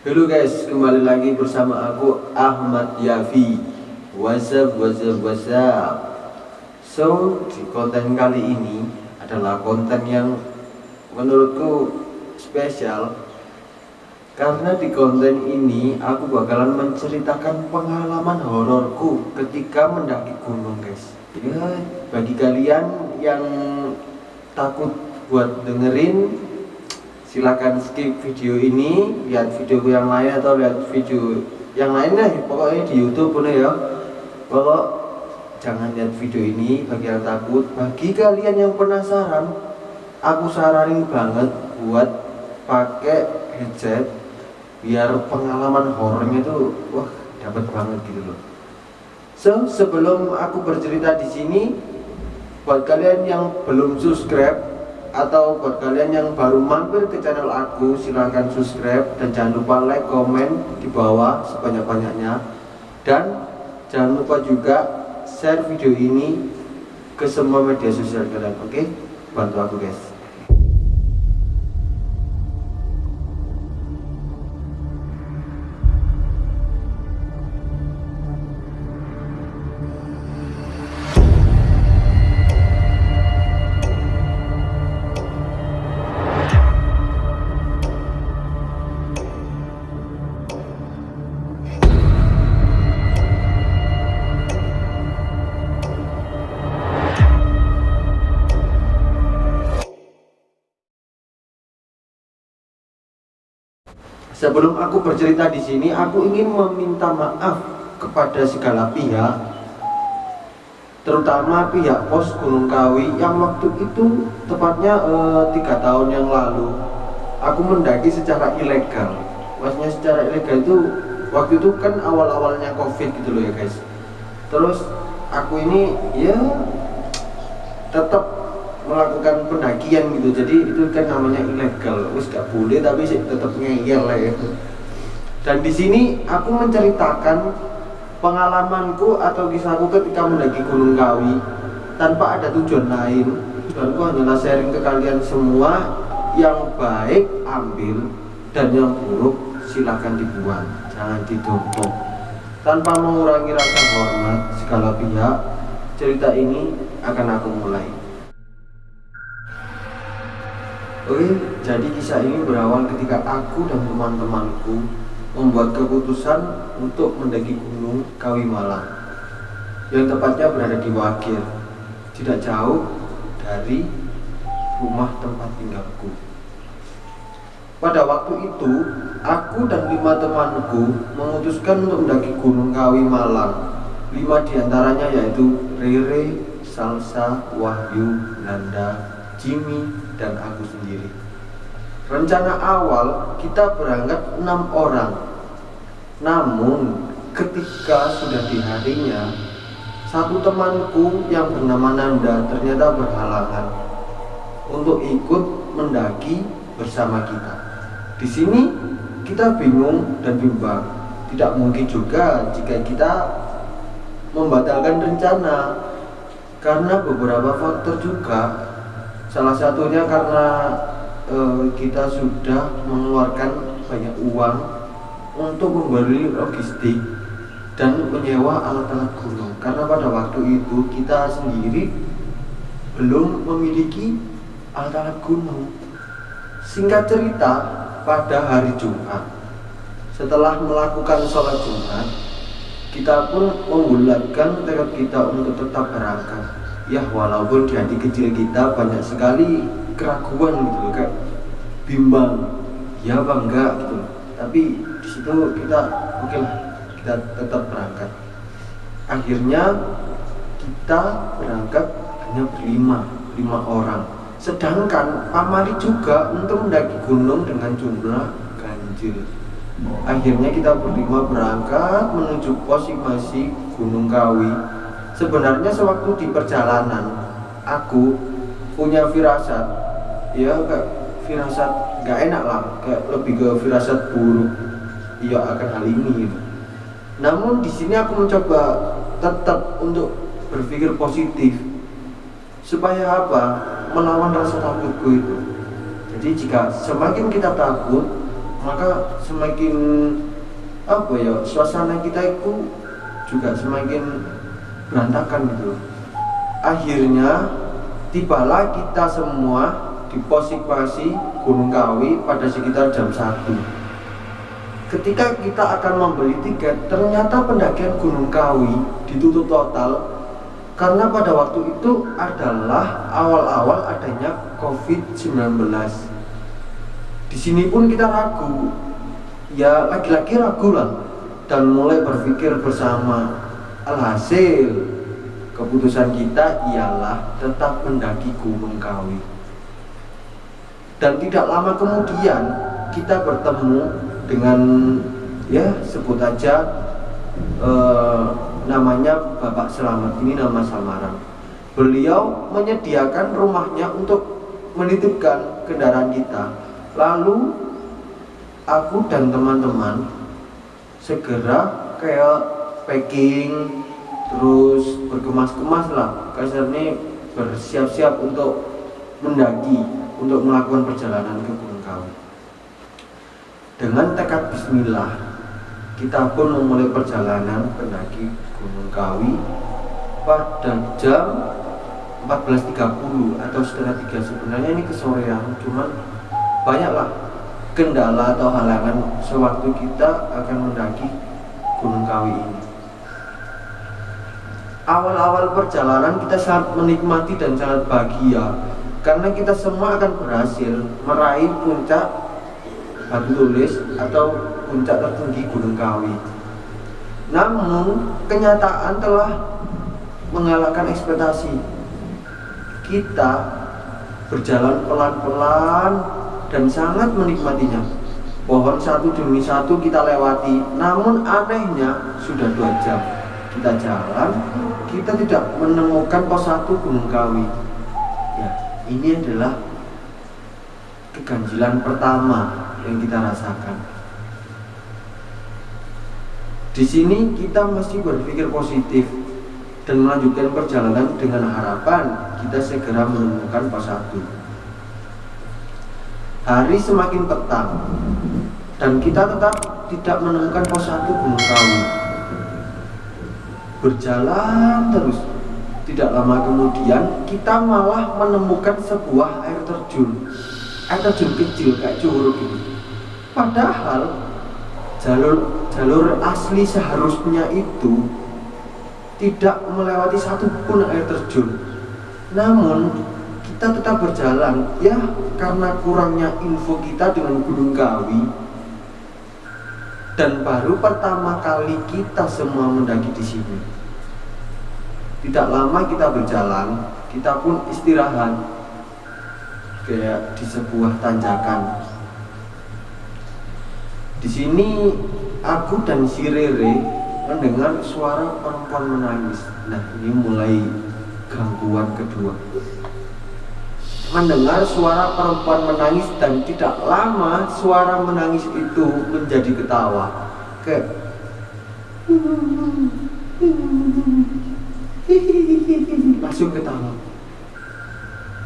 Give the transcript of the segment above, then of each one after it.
Halo guys, kembali lagi bersama aku Ahmad Yafi. What's up. So, di konten kali ini adalah konten yang menurutku spesial. Karena di konten ini aku bakalan menceritakan pengalaman hororku ketika mendaki gunung guys. Ya, bagi kalian yang takut buat dengerin, silakan skip video ini, lihat videoku yang lain atau lihat video yang lainnya, pokoknya di YouTube boleh ya. Pokok jangan lihat video ini bagi yang takut. Bagi kalian yang penasaran, aku saranin banget buat pakai headset biar pengalaman horornya tuh dapat banget gitu loh. So, sebelum aku bercerita di sini, buat kalian yang belum subscribe atau buat kalian yang baru mampir ke channel aku, silahkan subscribe dan jangan lupa like, komen di bawah sebanyak-banyaknya, dan jangan lupa juga share video ini ke semua media sosial kalian. Oke? Bantu aku guys. Sebelum aku bercerita di sini, aku ingin meminta maaf kepada segala pihak, terutama pihak pos Gunung Kawi yang waktu itu tepatnya 3 tahun yang lalu aku mendaki secara ilegal. Maksudnya secara ilegal itu waktu itu kan awal-awalnya COVID gitu loh ya guys. Terus aku ini ya tetap melakukan pendakian gitu, jadi itu kan namanya ilegal, wis gak boleh tapi sih tetap ngeyel lah ya. Dan di sini aku menceritakan pengalamanku atau kisahku ketika mendaki Gunung Kawi tanpa ada tujuan lain. Tujuanku hanyalah sharing ke kalian semua, yang baik ambil dan yang buruk silahkan dibuang, jangan ditumpuk. Tanpa mengurangi rasa hormat segala pihak, cerita ini akan aku mulai. Oke, jadi kisah ini berawal ketika aku dan teman-temanku membuat keputusan untuk mendaki Gunung Kawi Malang, yang tepatnya berada di Wagir, tidak jauh dari rumah tempat tinggalku. Pada waktu itu, aku dan 5 temanku memutuskan untuk mendaki Gunung Kawi Malang. 5 diantaranya yaitu Rere, Salsa, Wahyu, Nanda, Jimmy, dan aku sendiri. Rencana awal kita berangkat 6 orang. Namun ketika sudah di harinya, satu temanku yang bernama Nanda ternyata berhalangan untuk ikut mendaki bersama kita. Di sini kita bingung dan bimbang. Tidak mungkin juga jika kita membatalkan rencana karena beberapa faktor juga. Salah satunya karena kita sudah mengeluarkan banyak uang untuk membeli logistik dan menyewa alat-alat gunung, karena pada waktu itu kita sendiri belum memiliki alat-alat gunung. Singkat cerita, pada hari Jumat setelah melakukan sholat Jumat, kita pun membulatkan tekad kita untuk tetap berangkat. Ya, walaupun di hati kecil kita banyak sekali keraguan gitu loh, kayak bimbang, ya apa enggak gitu. Tapi di situ kita oke lah, kita tetap berangkat. Akhirnya kita berangkat hanya berlima orang. Sedangkan pamali juga untuk mendaki gunung dengan jumlah ganjil. Akhirnya kita berlima berangkat menuju pos masing Gunung Kawi. Sebenarnya sewaktu di perjalanan aku punya firasat, ya kayak firasat gak enak lah, kayak lebih ke firasat buruk ya akan hal ini gitu. Namun di sini aku mencoba tetap untuk berpikir positif, supaya apa? Melawan rasa takutku itu. Jadi jika semakin kita takut, maka semakin apa ya, suasana kita itu juga semakin berantakan gitu. Akhirnya tibalah kita semua di posisi Gunung Kawi pada sekitar jam 1. Ketika kita akan membeli tiket, ternyata pendakian Gunung Kawi ditutup total karena pada waktu itu adalah awal-awal adanya COVID-19. Di sini pun kita ragu, ya lagi-lagi ragu lah, dan mulai berpikir bersama. Alhasil keputusan kita ialah tetap mendaki Gunung Kawi. Dan tidak lama kemudian kita bertemu dengan, ya sebut aja namanya Bapak Selamat, ini nama samaran. Beliau menyediakan rumahnya untuk menitipkan kendaraan kita. Lalu aku dan teman-teman segera kayak packing, terus berkemas-kemas lah, kasarnya bersiap-siap untuk mendaki, untuk melakukan perjalanan ke Gunung Kawi. Dengan tekad bismillah, kita pun memulai perjalanan mendaki Gunung Kawi pada jam 14.30 atau setengah 3. Sebenarnya ini kesorean, cuman banyaklah kendala atau halangan sewaktu kita akan mendaki Gunung Kawi ini. Awal-awal perjalanan kita sangat menikmati dan sangat bahagia karena kita semua akan berhasil meraih puncak Batu Tulis atau puncak tertinggi Gunung Kawi. Namun kenyataan telah mengalahkan ekspektasi. Kita berjalan pelan-pelan dan sangat menikmatinya. Pohon satu demi satu kita lewati. Namun anehnya sudah 2 jam kita jalan, kita tidak menemukan pos 1 Gunung Kawi. Ya, ini adalah keganjilan pertama yang kita rasakan. Di sini kita mesti berpikir positif dan melanjutkan perjalanan dengan harapan kita segera menemukan pos 1. Hari semakin petang dan kita tetap tidak menemukan pos 1 Gunung Kawi. Berjalan terus, tidak lama kemudian kita malah menemukan sebuah air terjun kecil kayak curug gitu. Padahal jalur asli seharusnya itu tidak melewati satupun air terjun. Namun kita tetap berjalan, ya karena kurangnya info kita dengan Gunung Kawi. Dan baru pertama kali kita semua mendaki di sini. Tidak lama kita berjalan, kita pun istirahat kayak di sebuah tanjakan. Di sini aku dan si Rere mendengar suara perempuan menangis. Nah, ini mulai gangguan kedua. Mendengar suara perempuan menangis dan tidak lama suara menangis itu menjadi ketawa. Kayak langsung ketawa.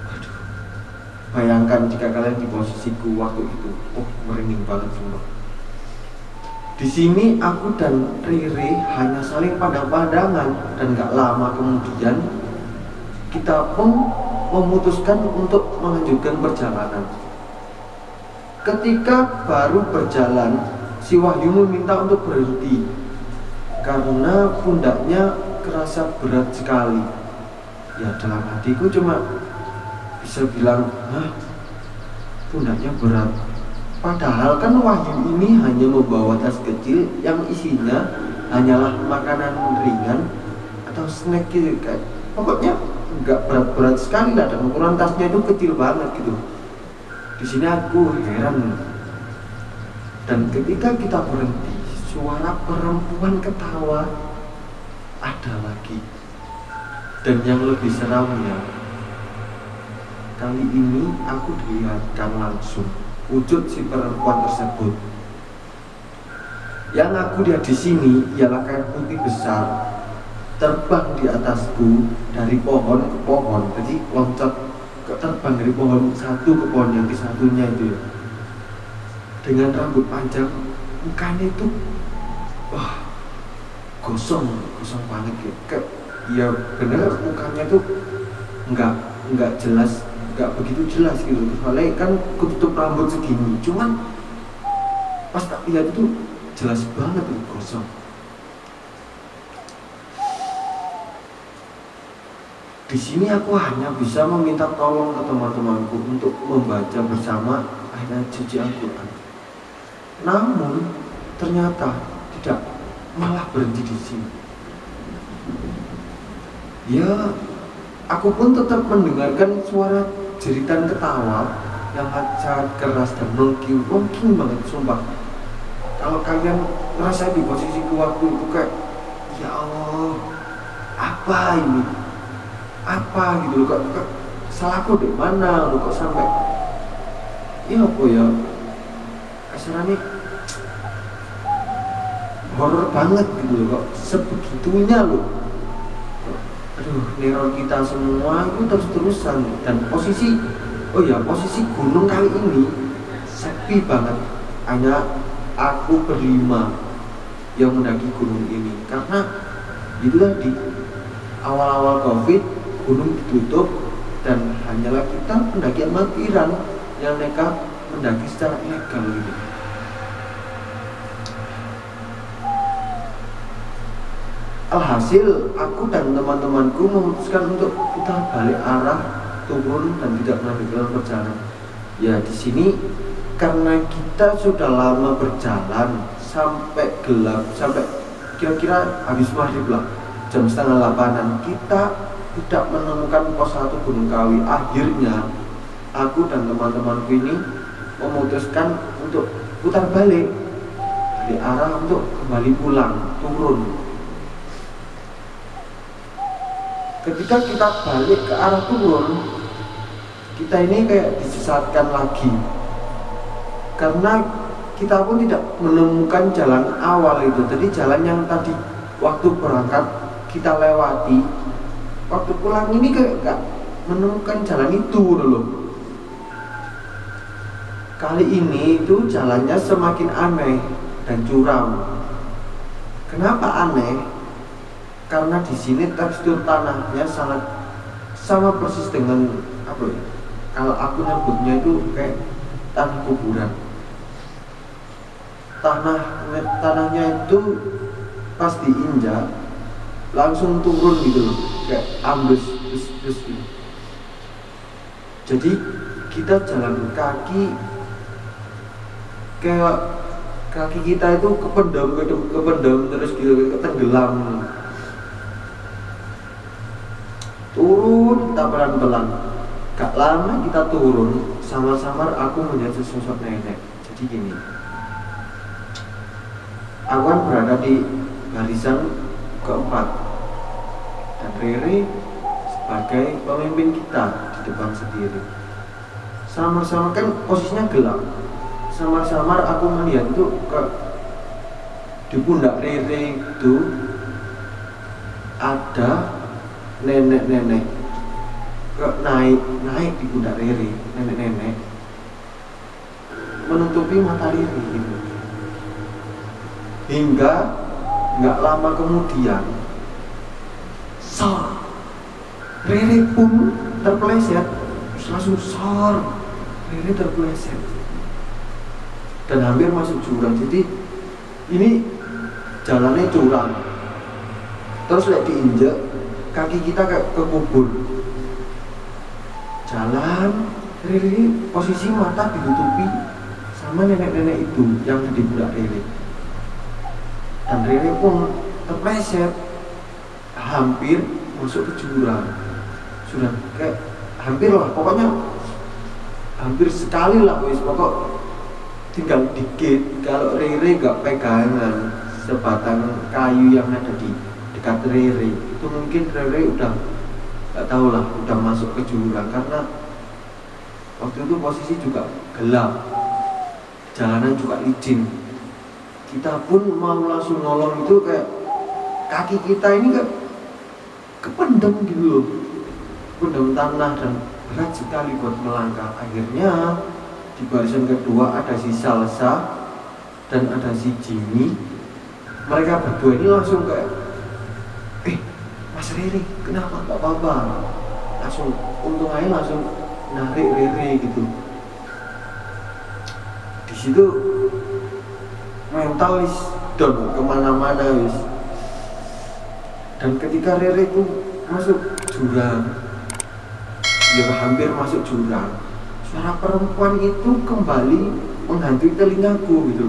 Waduh. Bayangkan jika kalian di posisiku waktu itu. Oh, merinding banget semua. Di sini aku dan Riri hanya saling pandang-pandangan dan gak lama kemudian kita pun memutuskan untuk melanjutkan perjalanan. Ketika baru berjalan, si Wahyu meminta untuk berhenti karena pundaknya kerasa berat sekali. Ya dalam hatiku cuma bisa bilang, hah, pundaknya berat. Padahal kan Wahyu ini hanya membawa tas kecil yang isinya hanyalah makanan ringan atau snack gitu, kayak pokoknya nggak berat-berat sekali lah, dan ukuran tasnya itu kecil banget gitu. Di sini aku heran. Dan ketika kita berhenti, suara perempuan ketawa ada lagi. Dan yang lebih seramnya, kali ini aku dilihatkan langsung wujud si perempuan tersebut. Yang aku lihat di sini ialah kain putih besar terbang di atasku dari pohon ke pohon. Jadi loncat terbang dari pohon satu ke pohon yang ke satunya itu ya. dengan rambut panjang, mukanya itu wah gosong banget gitu. Kayak ya bener mukanya tuh nggak jelas, nggak begitu jelas gitu. Soalnya kan ketutup rambut segini, cuman pas tak lihat itu jelas banget tuh gosong. Di sini aku hanya bisa meminta tolong ke teman-temanku untuk membaca bersama ayat suci Al-Quran. Namun ternyata tidak, malah berhenti di sini. Ya, aku pun tetap mendengarkan suara jeritan ketawa yang sangat keras dan mungkin banget, sumpah. Kalau kalian ngerasa di posisiku waktu itu kayak, ya Allah, apa ini? Apa gitu loh, kok salahku di mana lo kok sampai ya apa ya kasarnya horor banget gitu loh, kok sebegitunya loh. Aduh, neror kita semua itu terus-terusan. Dan posisi gunung kali ini sepi banget, hanya aku berlima yang mendaki gunung ini. Karena itu tadi awal-awal COVID gunung ditutup dan hanyalah kita pendaki amatiran yang nekat mendaki secara ilegal gitu. Alhasil aku dan teman-temanku memutuskan untuk putar balik arah, turun dan tidak melanjutkan perjalanan. Ya di sini karena kita sudah lama berjalan sampai gelap, sampai kira-kira habis maghrib lah, jam 7:30 kita tidak menemukan pos 1 Gunung Kawi. Akhirnya aku dan teman-temanku ini memutuskan untuk putar balik di arah untuk kembali pulang, turun. Ketika kita balik ke arah turun, kita ini kayak disesatkan lagi, karena kita pun tidak menemukan jalan awal itu. Jadi jalan yang tadi waktu berangkat kita lewati, waktu pulang ini gak menemukan jalan itu dulu. Kali ini itu jalannya semakin aneh dan curam. Kenapa aneh? Karena di sini tekstur tanahnya sangat sama persis dengan apa ya? Kalau aku nyebutnya itu kayak tanah kuburan. Tanahnya itu pas diinjak langsung turun gitu loh, kayak ambles terus gitu. Jadi kita jalan kaki kayak kaki kita itu kependam terus gitu, tenggelam. Turun kita pelan-pelan. Gak lama kita turun, samar-samar aku melihat sesosok nenek. Jadi gini, aku kan berada di barisan keempat dan Rere sebagai pemimpin kita di depan sendiri. Samar-samar kan posisinya gelap. Samar-samar aku melihat itu di pundak Rere itu ada nenek-nenek naik di pundak Rere, nenek-nenek menutupi mata Rere gitu. Hingga nggak lama kemudian sor, Rere pun terpeleset, langsung sor, Rere terpeleset dan hampir masuk jurang. Jadi ini jalannya curam, terus lihat diinjek, kaki kita kayak kekubur. Jalan, Rere posisi mata ditutupi sama nenek-nenek itu yang di pundak Rere. Dan Rere pun terpleset, hampir masuk ke jurang. Sudah kayak hampir lah, pokoknya hampir sekali lah wis, pokok tinggal dikit. Kalau Rere gak pegangan sebatang kayu yang ada di dekat Rere, itu mungkin Rere udah gak tahu lah, udah masuk ke jurang. Karena waktu itu posisi juga gelap, jalanan juga licin. Kita pun mau langsung nolong itu kayak kaki kita ini kayak kependem gitu loh, kependem tanah dan berat sekali buat melangkah. Akhirnya di barisan kedua ada si Salsa dan ada si Jimmy. Mereka berdua ini langsung kayak, Mas Riri, kenapa? Gak apa-apa. Langsung, untung aja langsung narik Riri gitu. Di situ mental is down kemana-mana wis. Dan ketika Riri itu masuk jurang, ya hampir masuk jurang, suara perempuan itu kembali menghantui telingaku gitu.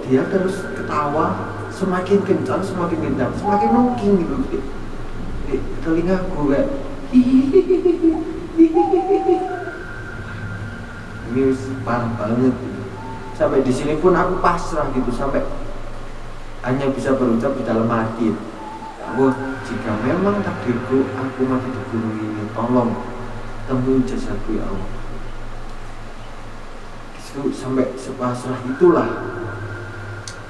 Dia terus ketawa semakin kencang, semakin nongking gitu di telingaku kayak ini parah banget gitu. Sampai di sini pun aku pasrah gitu, sampai hanya bisa berucap di dalam hati, wah, jika memang takdirku aku mati di gunung ini, tolong temui jasadku ya Allah. Itu sampai sepasrah itulah.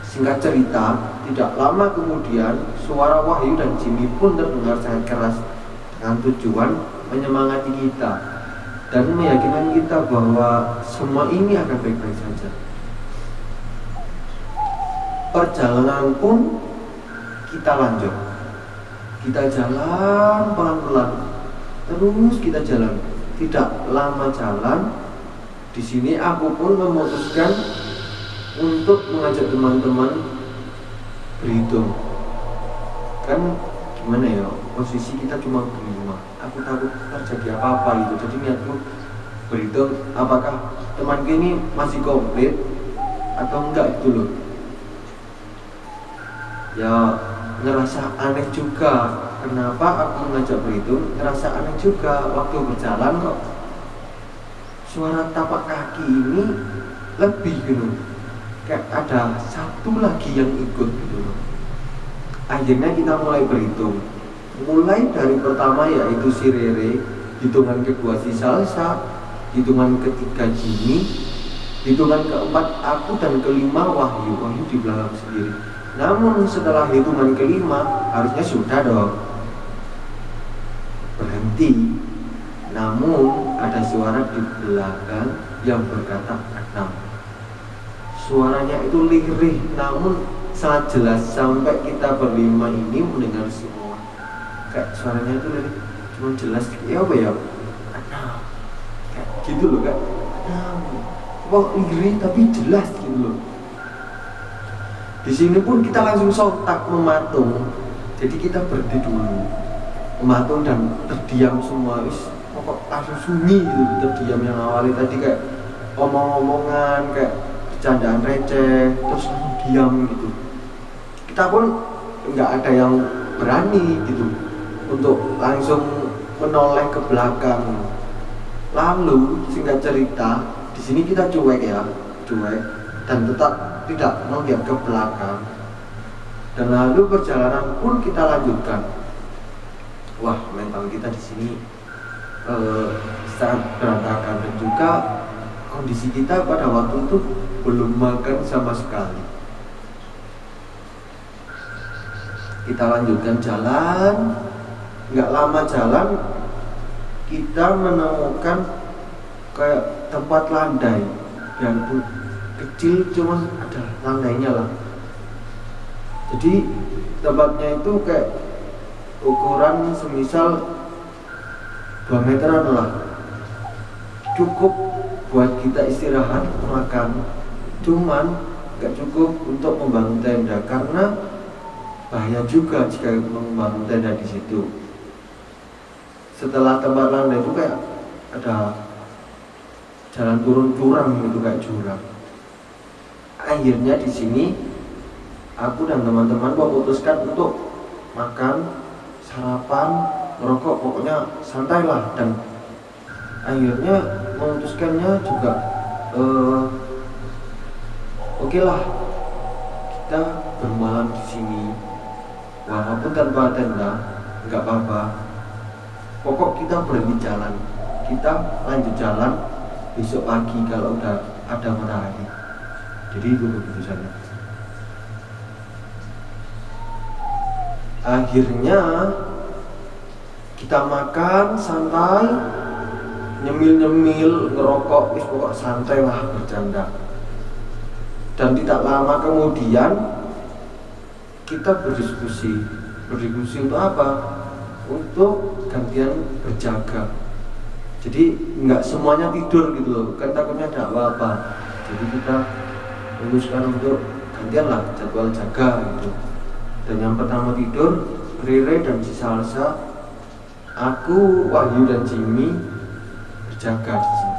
Singkat cerita, tidak lama kemudian suara Wahyu dan Jimmy pun terdengar sangat keras dengan tujuan menyemangati kita dan meyakinkan kita bahwa semua ini akan baik-baik saja. Perjalanan pun kita lanjut. Kita jalan pelan-pelan, terus kita jalan. Tidak lama jalan, di sini aku pun memutuskan untuk mengajak teman-teman berhitung. Kan gimana ya, posisi kita cuma berlima, aku takut terjadi apa-apa gitu. Jadi niatku berhitung apakah temanku ini masih komplit atau enggak gitu loh. Ya ngerasa aneh juga, kenapa aku mengajak berhitung, ngerasa aneh juga waktu berjalan kok suara tapak kaki ini lebih gitu, kayak ada satu lagi yang ikut gitu. Akhirnya kita mulai berhitung, mulai dari pertama yaitu si Rere, hitungan kedua si Salsa, hitungan ketiga Jimmy, hitungan keempat aku, dan kelima Wahyu di belakang sendiri. Namun setelah hitungan kelima harusnya sudah dong berhenti, namun ada suara di belakang yang berkata 6. Suaranya itu lirih namun sangat jelas sampai kita berlima ini mendengar semua. Kayak suaranya itu lirih, cuma jelas ya apa ya, 6 kayak gitu loh, kayak 6. Wah, lirih tapi jelas gitu loh. Di sini pun kita langsung sontak mematung. Jadi kita berhenti dulu, mematung dan terdiam semua. Pokok langsung sunyi gitu, terdiam. Yang awalnya tadi kayak omong-omongan, kayak bercandaan receh, terus langsung diam gitu. Kita pun nggak ada yang berani gitu untuk langsung menoleh ke belakang. Lalu singkat cerita, di sini kita cuek dan tetap tidak melihat ke belakang. Dan lalu perjalanan pun kita lanjutkan. Wah, mental kita di sini sangat berantakan, dan juga kondisi kita pada waktu itu belum makan sama sekali. Kita lanjutkan jalan. Nggak lama jalan, kita menemukan kayak tempat landai yang kecil, cuman ada landainya lah. Jadi tempatnya itu kayak ukuran semisal 2 meteran lah, cukup buat kita istirahat, makan. Cuman gak cukup untuk membangun tenda karena bahaya juga jika membangun tenda di situ. Setelah tempat landai itu kayak ada jalan turun jurang gitu, kayak jurang. Akhirnya di sini aku dan teman-teman memutuskan untuk makan, sarapan, merokok, pokoknya santai lah. Dan akhirnya memutuskannya juga oke lah, kita bermalam di sini walaupun tanpa tenda, nggak apa-apa. Pokok kita berhenti jalan, kita lanjut jalan besok pagi kalau udah ada matahari. Jadi itu keputusannya. Akhirnya kita makan santai, nyemil-nyemil, ngerokok, wis pokok santai lah, bercanda. Dan tidak lama kemudian kita berdiskusi untuk apa? Untuk gantian berjaga. Jadi nggak semuanya tidur gitu loh, kan takutnya ada apa-apa. Jadi kita memutuskan untuk gantian lah jadwal jaga gitu. Dan yang pertama tidur Rere dan si Salsa, aku, Wahyu dan Jimmy berjaga di sini.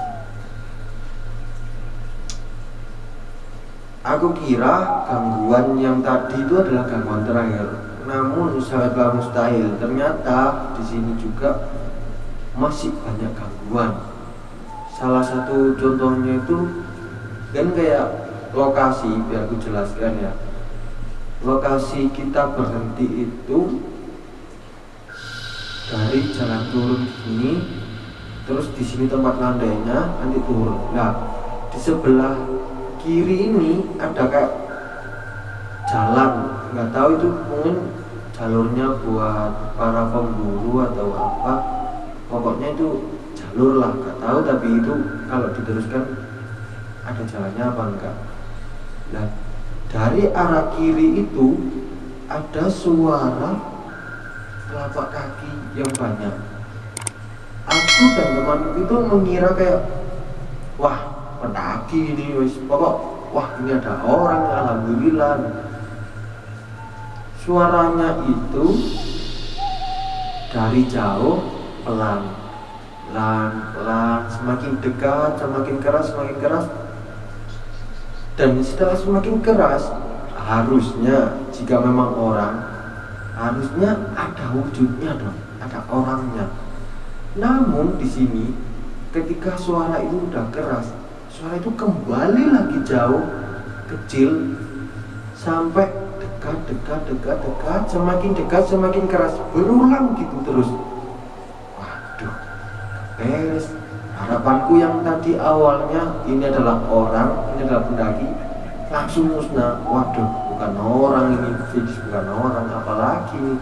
Aku kira gangguan yang tadi itu adalah gangguan terakhir, namun sangatlah mustahil. Ternyata di sini juga masih banyak gangguan. Salah satu contohnya itu kan kayak lokasi, biar aku jelaskan ya. Lokasi kita berhenti itu dari jalan turun gini, terus di sini tempat landainya, nanti turun. Nah, di sebelah kiri ini ada kayak jalan, nggak tahu itu mungkin jalurnya buat para pemburu atau apa, pokoknya itu jalur lah, nggak tahu. Tapi itu kalau diteruskan ada jalannya apa enggak. Nah, dari arah kiri itu ada suara telapak kaki yang banyak. Aku dan temanku itu mengira kayak, wah, pendaki ini, pokok, wah ini ada orang, alhamdulillah. Suaranya itu dari jauh, pelan, semakin dekat, semakin keras. Dan setelah semakin keras, harusnya jika memang orang, harusnya ada wujudnya dong, ada orangnya. Namun di sini, ketika suara itu udah keras, suara itu kembali lagi jauh, kecil, sampai dekat, semakin dekat, semakin keras, berulang gitu terus. Waduh, beres. Harapanku yang tadi awalnya ini adalah orang, ini adalah pendaki, langsung musnah. Waduh, bukan orang ini, fix bukan orang, apalagi nih.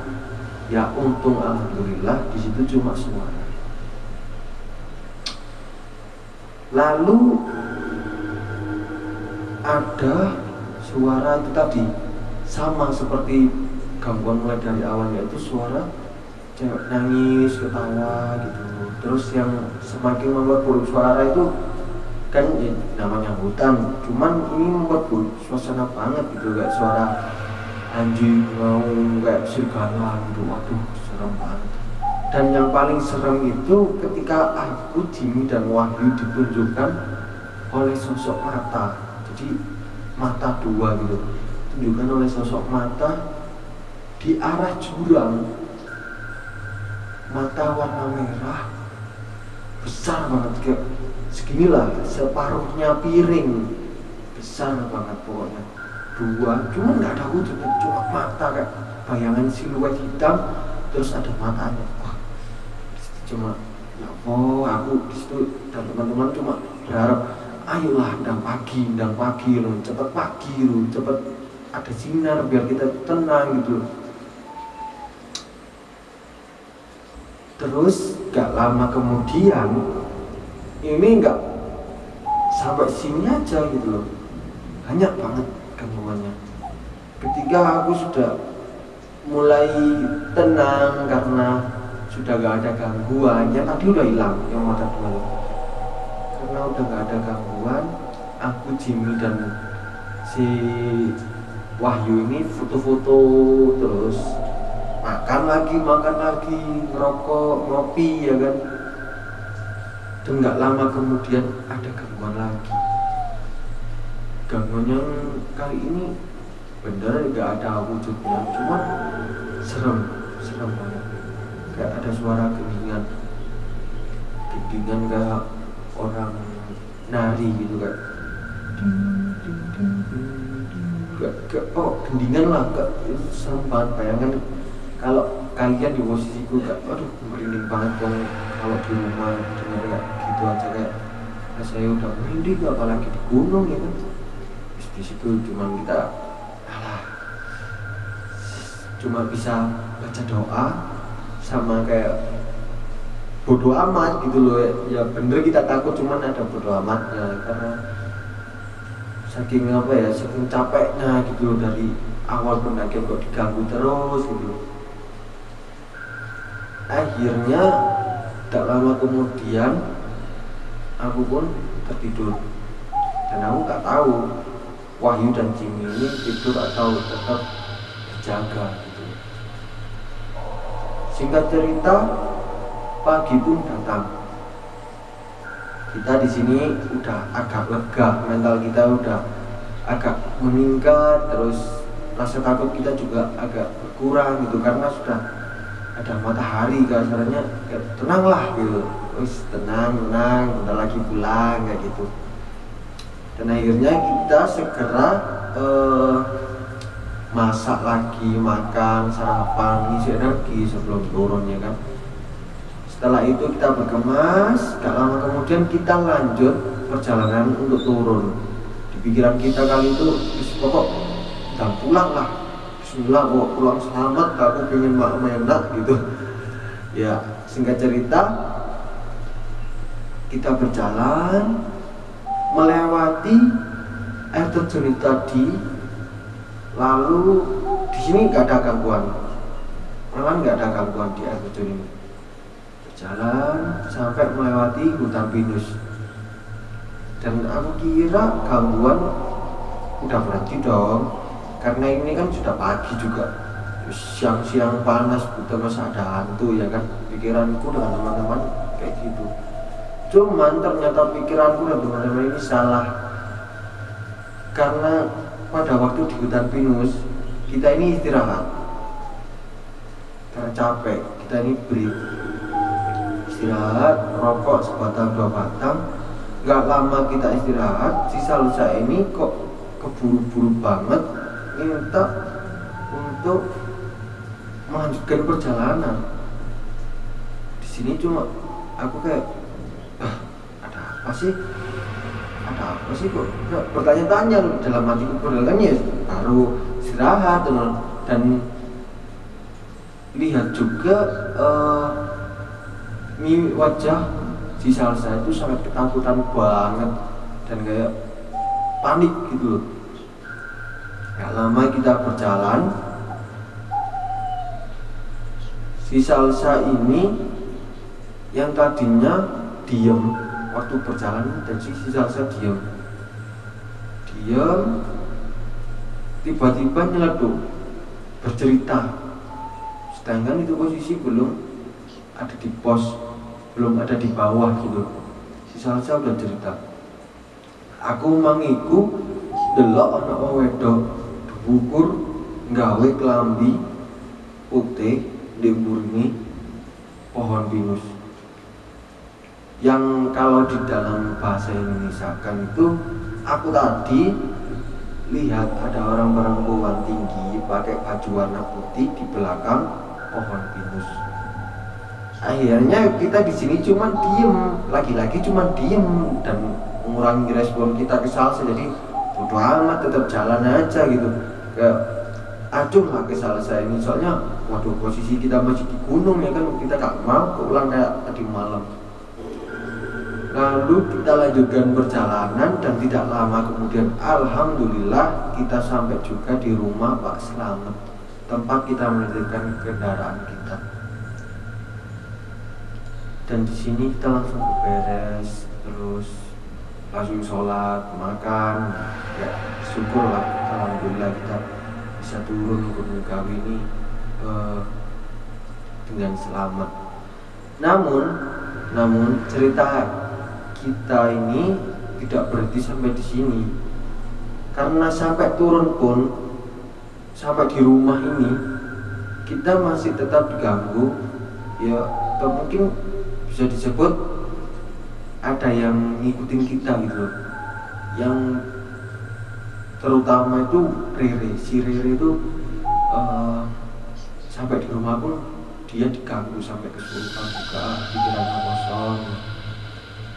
Ya untung alhamdulillah di situ cuma suara. Lalu ada suara itu tadi sama seperti gangguan mulai dari awalnya, itu suara cewek nangis, ketawa gitu. Terus yang semakin membuat buruk suara itu kan ya, namanya hutan, cuman ini membuat buruk suasana banget gitu, kayak suara anjing mau kayak serigala gitu. Waduh, serem banget. Dan yang paling serem itu ketika aku, Jimmy dan Wahyu ditunjukkan oleh sosok mata. Jadi mata dua gitu, tunjukkan oleh sosok mata di arah jurang. Mata warna merah, besar banget, kayak seginilah, separuhnya piring, besar banget pokoknya. Dua, cuma nggak ada wujudnya, cuma mata kayak bayangan siluet hitam, terus ada matanya. Wah, cuma ya Allah, aku di situ dan teman-teman cuma berharap, ayolah ndang pagi loh, cepet pagi loh, cepet ada sinar biar kita tenang gitu. Terus gak lama kemudian ini gak sampai sini aja gitu loh, banyak banget gangguannya. Ketika aku sudah mulai tenang karena sudah gak ada gangguan, yang tadi udah hilang, yang mata dua. Karena udah gak ada gangguan, aku, Jimmy dan si Wahyu ini foto-foto, terus makan lagi, ngerokok, ngopi ya kan. Dan gak lama kemudian ada gangguan lagi. Gangguan yang kali ini bener gak ada wujudnya, cuma serem banget. Kayak ada suara gendingan kayak orang nari gitu, kayak gendingan lah, itu serem banget. Bayangkan kalau kalian di posisiku, aduh merinding banget kalau di rumah dengar kayak gitu aja, kayak saya udah merinding, apalagi di gunung ya kan. Di situ cuma kita cuma bisa baca doa sama kayak bodoh amat gitu loh ya bener kita takut, cuman ada bodoh amatnya karena saking saking capeknya gitu loh, dari awal pendakian kok diganggu terus gitu loh. Akhirnya tak lama kemudian aku pun tertidur dan aku nggak tahu Wahyu dan Jimmy ini tidur atau tetap dijaga gitu. Singkat cerita, pagi pun datang. Kita di sini udah agak lega, mental kita udah agak meningkat, terus rasa takut kita juga agak berkurang gitu karena sudah ada matahari, kasarannya tenanglah gitu. Wis tenang, bentar lagi pulang kayak gitu. Dan akhirnya kita segera masak lagi, makan, sarapan, ngisi energi sebelum turun ya kan. Setelah itu kita berkemas, gak lama kemudian kita lanjut perjalanan untuk turun. Di pikiran kita kali itu pokok dan pulang lah, bismillah bawa pulang selamat, aku pengen enak gitu ya. Singkat cerita, kita berjalan melewati air terjun tadi, lalu di sini nggak ada gangguan, malah nggak ada gangguan di air terjun ini. Berjalan sampai melewati hutan pinus, dan aku kira gangguan udah berhenti dong, karena ini kan sudah pagi juga, siang-siang panas, buta masa ada hantu ya kan. Pikiranku dengan teman-teman kayak gitu. Cuman ternyata pikiranku dan teman-teman ini salah, karena pada waktu di hutan pinus kita ini istirahat karena capek. Kita ini break, istirahat, rokok sebatang dua batang. Gak lama kita istirahat, si Salsa ini kok keburu-buru banget minta untuk melanjutkan perjalanan. Di sini cuma aku kayak ada apa sih kok bertanya-tanya dalam hatiku, padahal kan ya baru istirahat dan lihat juga wajah si Salsa itu sangat ketakutan banget dan kayak panik gitu loh. Gak lama kita berjalan, si Salsa ini yang tadinya diem waktu berjalan, dan si Salsa diem tiba-tiba nyeleduk bercerita, sedangkan itu posisi belum ada di pos, belum ada di bawah gitu. Si Salsa udah cerita, aku mangiku delok ana wedok bukur nggawe klambi putih di murni pohon pinus, yang kalau di dalam bahasa Indonesia kan itu aku tadi lihat ada orang perempuan tinggi pakai baju warna putih di belakang pohon pinus. Akhirnya kita di sini cuma diem, lagi-lagi cuma diem dan mengurangi respon kita ke Salsa. Jadi bodo amat, tetap jalan aja gitu, kayak acuh lah ke Salsa ini, soalnya waduh posisi kita masih di gunung ya kan, kita gak mau keulang kayak tadi malam. Lalu kita lanjutkan perjalanan dan tidak lama kemudian alhamdulillah kita sampai juga di rumah Pak Slamet, tempat kita menitipkan kendaraan kita. Dan di sini kita langsung beres, terus langsung sholat, makan, ya syukurlah alhamdulillah kita bisa turun Gunung Kawi ini dengan selamat. Namun cerita kita ini tidak berhenti sampai di sini, karena sampai turun pun, sampai di rumah ini kita masih tetap diganggu ya, atau mungkin bisa disebut ada yang ngikutin kita gitu loh. Yang terutama itu si Rere itu sampai di rumah pun dia diganggu sampai kesurupan juga, pikirannya kosong.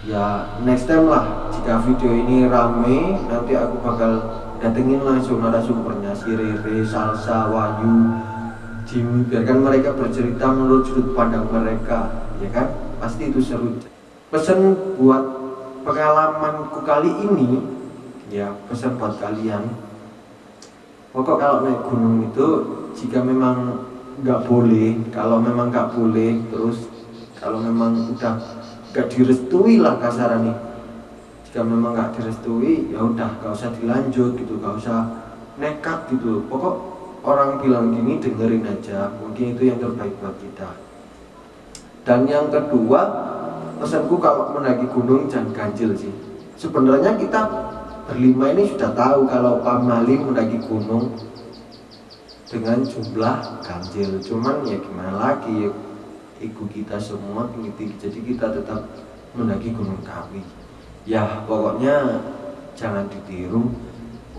Ya next time lah, jika video ini rame, nanti aku bakal datengin langsung narasumbernya, si Rere, Salsa, Wahyu, Jimmy, biarkan mereka bercerita menurut sudut pandang mereka, ya kan? pasti itu seru. Pesan buat pengalamanku kali ini, ya pesan buat kalian, pokok kalau naik gunung itu jika memang nggak boleh, kalau memang nggak boleh, terus kalau memang udah nggak direstui lah kasaran nih, jika memang nggak direstui ya udah gak usah dilanjut gitu, gak usah nekat gitu. Pokok orang bilang gini dengerin aja, mungkin itu yang terbaik buat kita. Dan yang kedua, pesanku kalau mendaki gunung jangan ganjil sih. Sebenarnya kita berlima ini sudah tahu kalau pamali mendaki gunung dengan jumlah ganjil, cuman ya gimana lagi, ego kita semua tinggi-tinggi, jadi kita tetap mendaki Gunung Kawi. Ya pokoknya jangan ditiru.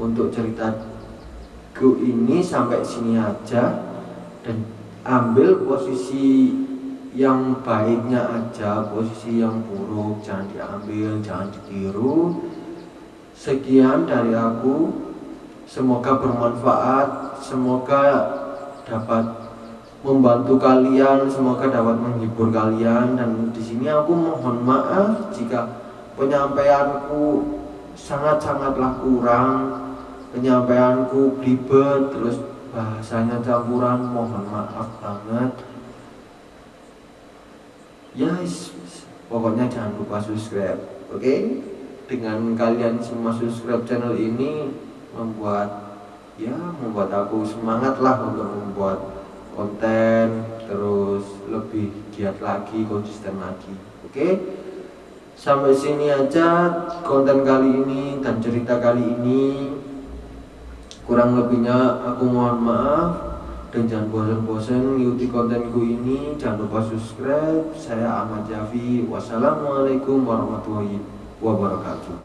Untuk ceritaku ini sampai sini aja, dan ambil posisi yang baiknya aja, posisi yang buruk jangan diambil, jangan ditiru. Sekian dari aku, semoga bermanfaat, semoga dapat membantu kalian, semoga dapat menghibur kalian. Dan di sini aku mohon maaf jika penyampaianku sangat-sangatlah kurang, penyampaianku belibet, terus bahasanya campuran, mohon maaf banget. Yes, pokoknya jangan lupa subscribe, oke? Dengan kalian semua subscribe channel ini membuat aku semangat lah untuk membuat konten, terus lebih giat lagi, konsisten lagi. Oke? Sampai sini aja konten kali ini dan cerita kali ini. Kurang lebihnya aku mohon maaf. Dan jangan bosan-bosan mengikuti kontenku ini. Jangan lupa subscribe. Saya Ahmad Jafi. Wassalamualaikum warahmatullahi wabarakatuh.